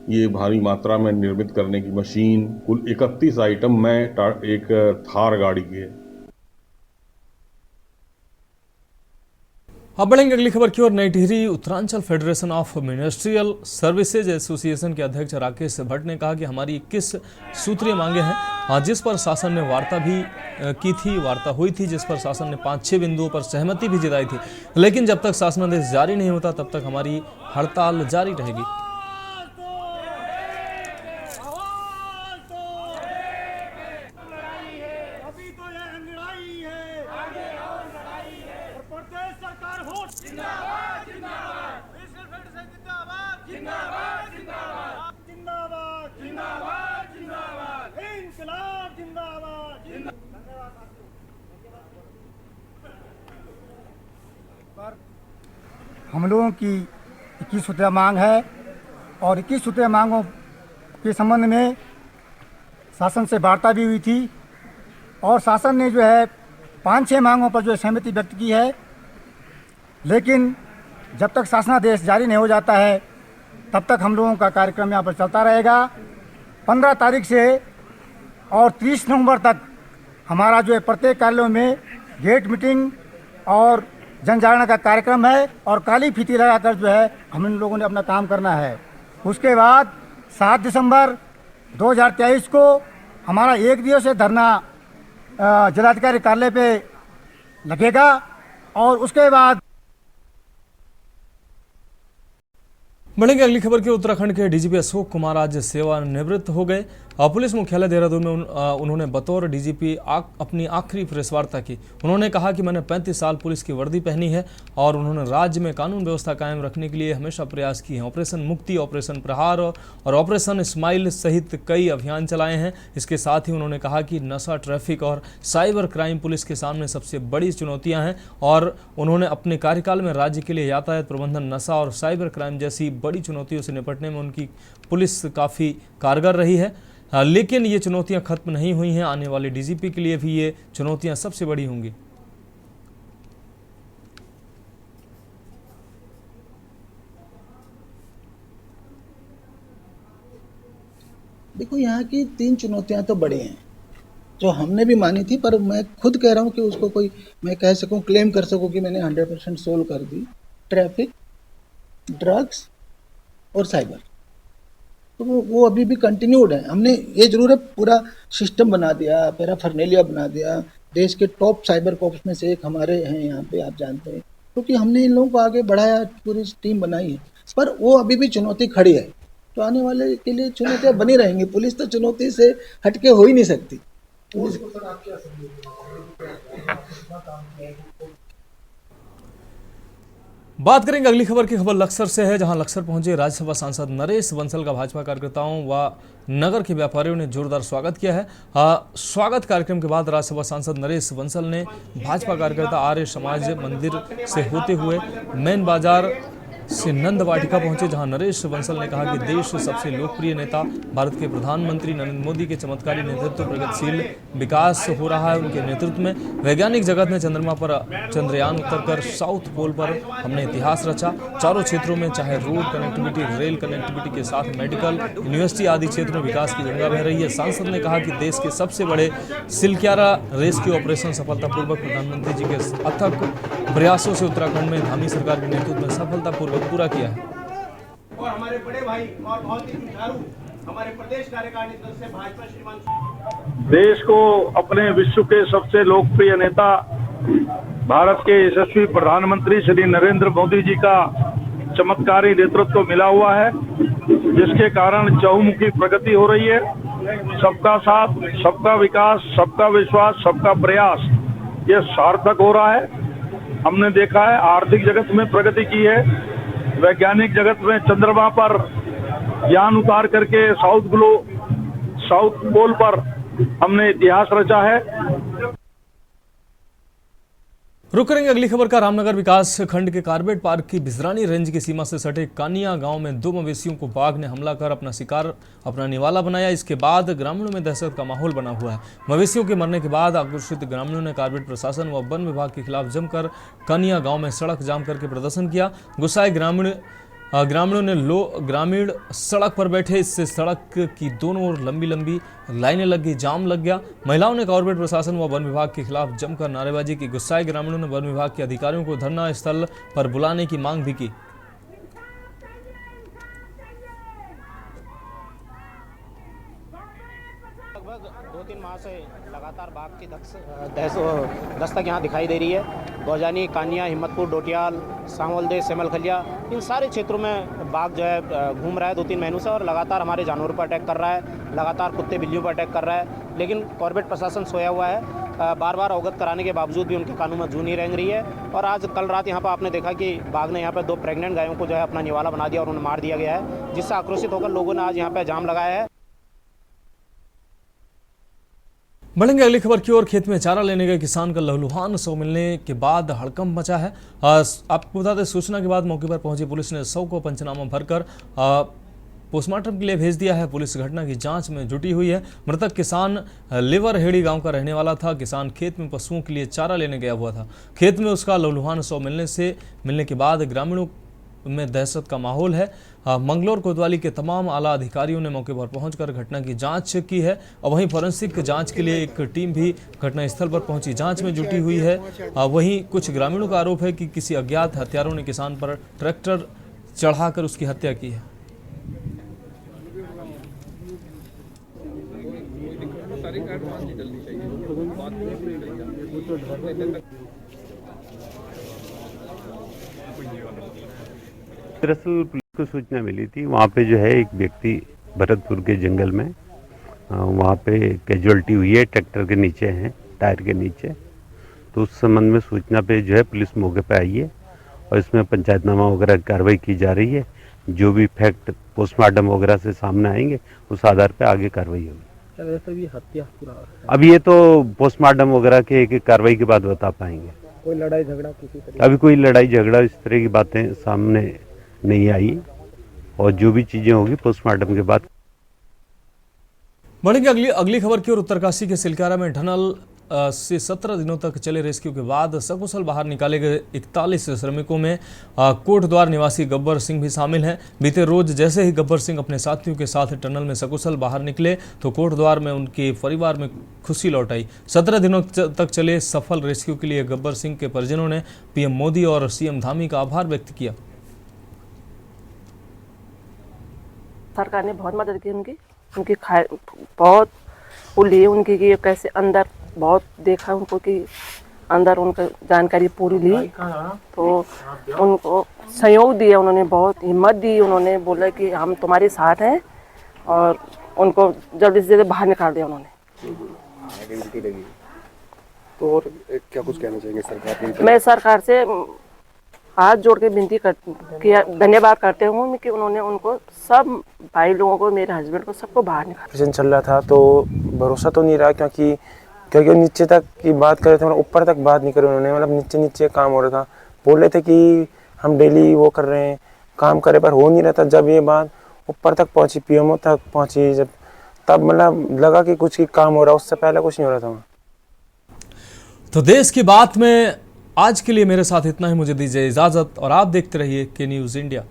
ये भारी मात्रा में निर्मित करने की मशीन, कुल 31 आइटम में एक थार गाड़ी के। अब बढ़ेंगे अगली खबर की ओर। नई Tehri Uttaranchal federation of ministerial services association के अध्यक्ष राकेश भट्ट ने कहा कि हमारी 21 सूत्रीय मांगे हैं, जिस पर शासन ने वार्ता हुई थी, जिस पर शासन ने 5-6 बिंदुओं पर सहमति भी जताई थी, लेकिन जब तक शासनादेश जारी नहीं होता तब तक हमारी हड़ताल जारी रहेगी। हम लोगों की 21 सूत्रीय मांग है और 21 सूत्रीय मांगों के संबंध में शासन से वार्ता भी हुई थी और शासन ने जो है 5-6 मांगों पर जो सहमति व्यक्त की है, लेकिन जब तक शासनादेश जारी नहीं हो जाता है तब तक हम लोगों का कार्यक्रम यहाँ पर चलता रहेगा। 15 तारीख से और 30 नवंबर तक हमारा जो है प्रत्येक कार्यालयों में गेट मीटिंग और जनजागरण का कार्यक्रम है और काली फीती लगाकर जो है हम इन लोगों ने अपना काम करना है। उसके बाद 7 दिसंबर 2023 को हमारा 1 दिवसीय धरना जिलाधिकारी कार्यालय पे लगेगा और उसके बाद बढ़ेंगे अगली खबर की। उत्तराखंड के डीजीपी अशोक कुमार आज सेवानिवृत्त हो गए। पुलिस मुख्यालय देहरादून में उन्होंने बतौर डीजीपी अपनी आखिरी प्रेस वार्ता की। उन्होंने कहा कि मैंने 35 साल पुलिस की वर्दी पहनी है और उन्होंने राज्य में कानून व्यवस्था कायम रखने के लिए हमेशा प्रयास किए हैं। ऑपरेशन मुक्ति, ऑपरेशन प्रहार और ऑपरेशन स्माइल सहित कई अभियान चलाए हैं। इसके साथ ही उन्होंने कहा कि नशा, ट्रैफिक और साइबर क्राइम पुलिस के सामने सबसे बड़ी चुनौतियां हैं और उन्होंने अपने कार्यकाल में राज्य के लिए यातायात प्रबंधन, नशा और साइबर क्राइम जैसी बड़ी चुनौतियों से निपटने में उनकी पुलिस काफ़ी कारगर रही है। लेकिन ये चुनौतियां खत्म नहीं हुई हैं। आने वाले डीजीपी के लिए भी ये चुनौतियां सबसे बड़ी होंगी। देखो, यहाँ की 3 चुनौतियां तो बड़ी हैं जो हमने भी मानी थी, पर मैं खुद कह रहा हूँ कि उसको कोई मैं कह सकूँ, क्लेम कर सकूँ कि मैंने 100% सोल्व कर दी। ट्रैफिक, ड्रग्स और साइबर, तो वो अभी भी कंटिन्यूड है। हमने ये जरूर है पूरा सिस्टम बना दिया, पैराफर्नेलिया बना दिया। देश के टॉप साइबर कॉप्स में से एक हमारे हैं यहाँ पे, आप जानते हैं, क्योंकि हमने इन लोगों को आगे बढ़ाया, पूरी टीम बनाई है, पर वो अभी भी चुनौती खड़ी है। तो आने वाले के लिए चुनौतियाँ बनी रहेंगी। पुलिस तो चुनौती से हटके हो ही नहीं सकती। बात करेंगे अगली खबर की। खबर लक्सर से है, जहां लक्सर पहुंचे राज्यसभा सांसद नरेश बंसल का भाजपा कार्यकर्ताओं व नगर के व्यापारियों ने जोरदार स्वागत किया है। स्वागत कार्यक्रम के बाद राज्यसभा सांसद नरेश बंसल ने भाजपा कार्यकर्ता आर्य समाज मंदिर से होते हुए मेन बाजार से नंद वाटिका पहुंचे, जहां नरेश बंसल ने कहा कि देश सबसे लोकप्रिय नेता भारत के प्रधानमंत्री नरेंद्र मोदी के चमत्कारी नेतृत्व, प्रगतिशील विकास हो रहा है उनके नेतृत्व में। वैज्ञानिक जगत ने चंद्रमा पर चंद्रयान उतरकर साउथ पोल पर हमने इतिहास रचा। चारों क्षेत्रों में चाहे रोड कनेक्टिविटी, रेल कनेक्टिविटी के साथ मेडिकल, यूनिवर्सिटी आदि क्षेत्रों में विकास की गंगा बह रही है। सांसद ने कहा कि देश के सबसे बड़े सिलक्यारा रेस्क्यू ऑपरेशन सफलतापूर्वक प्रधानमंत्री जी के अथक प्रयासों से उत्तराखंड में धामी सरकार के नेतृत्व में सफलतापूर्वक पूरा किया है। और हमारे बड़े भाई और बहुत ही जुझारू हमारे प्रदेश कार्यकारिणी दल से भाजपा श्रीमान देश को अपने विश्व के सबसे लोकप्रिय नेता भारत के यशस्वी प्रधानमंत्री श्री नरेंद्र मोदी जी का चमत्कारी नेतृत्व मिला हुआ है, जिसके कारण चहुमुखी प्रगति हो रही है। सबका साथ, सबका विकास, सबका विश्वास, सबका प्रयास, ये सार्थक हो रहा है। हमने देखा है आर्थिक जगत में प्रगति की है, वैज्ञानिक जगत में चंद्रमा पर यान उतार करके साउथ पोल पर हमने इतिहास रचा है। रुक करेंगे अगली खबर का। रामनगर विकास खंड के कारबेट पार्क की बिजरानी रेंज की सीमा से सटे कानिया गांव में 2 मवेशियों को बाघ ने हमला कर अपना शिकार, अपना निवाला बनाया। इसके बाद ग्रामीणों में दहशत का माहौल बना हुआ है। मवेशियों के मरने के बाद आक्रोशित ग्रामीणों ने कारबेट प्रशासन व वन विभाग के खिलाफ जमकर कानिया गाँव में सड़क जाम करके प्रदर्शन किया। गुस्साए ग्रामीणों ने ग्रामीण सड़क पर बैठे, इससे सड़क की दोनों ओर लंबी लंबी लाइनें लग गई, जाम लग गया। महिलाओं ने कॉर्पोरेट प्रशासन व वन विभाग के खिलाफ जमकर नारेबाजी की। गुस्साए ग्रामीणों ने वन विभाग के अधिकारियों को धरना स्थल पर बुलाने की मांग भी की। लगभग 2-3 माह से लगातार बाघ की दस्तक यहाँ दिखाई दे रही है। गौजानी, कानिया, हिम्मतपुर, डोटियाल, सांवलदे, सेमलखलिया, इन सारे क्षेत्रों में बाघ जो है घूम रहा है 2-3 महीनों से और लगातार हमारे जानवरों पर अटैक कर रहा है, लगातार कुत्ते बिल्लियों पर अटैक कर रहा है। लेकिन कॉर्पोरेट प्रशासन सोया हुआ है। बार बार अवगत कराने के बावजूद भी उनके कानों में जू नहीं रेंग रही है। और आज कल रात यहाँ पर आपने देखा कि बाघ ने यहाँ पर 2 प्रेग्नेंट गायों को जो है अपना निवाला बना दिया और उन्हें मार दिया गया है, जिससे आक्रोशित होकर लोगों ने आज यहाँ पर जाम लगाया है। बढ़ेंगे अगली खबर की ओर। खेत में चारा लेने गए किसान का लहूलुहान शव मिलने के बाद हड़कंप मचा है। आपको बता दें, सूचना के बाद मौके पर पहुंची पुलिस ने शव को पंचनामा भरकर पोस्टमार्टम के लिए भेज दिया है। पुलिस घटना की जांच में जुटी हुई है। मृतक किसान लिवरहेड़ी गांव का रहने वाला था। किसान खेत में पशुओं के लिए चारा लेने गया हुआ था। खेत में उसका लहूलुहान शव मिलने के बाद ग्रामीणों में दहशत का माहौल है। मंगलौर कोतवाली के तमाम आला अधिकारियों ने मौके पर पहुंचकर घटना की जांच की है और वहीं फोरेंसिक जांच के लिए एक टीम भी घटनास्थल पर पहुंची जांच में जुटी हुई है। वहीं कुछ ग्रामीणों का आरोप है कि किसी अज्ञात हत्यारों ने किसान पर ट्रैक्टर चढ़ाकर उसकी हत्या की है। दरअसल पुलिस को सूचना मिली थी, वहाँ पे जो है एक व्यक्ति भरतपुर के जंगल में वहाँ पे कैजुअल्टी हुई है, ट्रैक्टर के नीचे हैं, टायर के नीचे। तो उस संबंध में सूचना पे जो है पुलिस मौके पे आई है और इसमें पंचायतनामा वगैरह कार्रवाई की जा रही है। जो भी फैक्ट पोस्टमार्टम वगैरह से सामने आएंगे उस आधार पे आगे कार्रवाई होगी। हत्या पूरा अब ये तो पोस्टमार्टम वगैरह के एक कार्रवाई के बाद बता पाएंगे। कोई लड़ाई झगड़ा किसी तरह? अभी कोई लड़ाई झगड़ा इस तरह की बातें सामने नहीं आई और जो भी चीजें होगी पोस्टमार्टम के बाद। बढ़ेंगे अगली खबर की ओर। उत्तरकाशी के सिलकारा में टनल से 17 दिनों तक चले रेस्क्यू के बाद सकुशल बाहर निकाले गए 41 श्रमिकों में कोटद्वार निवासी गब्बर सिंह भी शामिल हैं। बीते रोज जैसे ही गब्बर सिंह अपने साथियों के साथ टनल में सकुशल बाहर निकले तो कोटद्वार में उनके परिवार में खुशी लौट आई। 17 दिनों तक चले सफल रेस्क्यू के लिए गब्बर सिंह के परिजनों ने पीएम मोदी और सीएम धामी का आभार व्यक्त किया। सरकार ने बहुत मदद की उनकी बहुत वो लिए उनकी कि कैसे अंदर बहुत देखा उनको कि अंदर उनका जानकारी पूरी ली तो उनको सहयोग दिया, उन्होंने बहुत हिम्मत दी। उन्होंने बोला कि हम तुम्हारे साथ हैं और उनको जल्दी से जल्दी बाहर निकाल दिया उन्होंने। तो और क्या कुछ कहना चाहेंगे सरकार को? मैं सरकार से हाथ जोड़ के विनती किया, धन्यवाद करते हूँ कि उन्होंने उनको सब भाई लोगों को, मेरे हस्बैंड को, सबको बाहर निकाला। चल रहा था तो भरोसा तो नहीं रहा क्योंकि नीचे तक की बात कर रहे थे, मतलब ऊपर तक बात नहीं करी उन्होंने, मतलब नीचे नीचे काम हो रहा था। बोल रहे थे कि हम डेली वो कर रहे हैं, काम करे, पर हो नहीं रहा था। जब ये बात ऊपर तक पहुंची, पीएमओ तक पहुंची, जब तब मतलब लगा कि कुछ काम हो रहा है, उससे पहले कुछ नहीं हो रहा था। तो देश की बात में आज के लिए मेरे साथ इतना ही। मुझे दीजिए इजाजत और आप देखते रहिए के न्यूज़ इंडिया।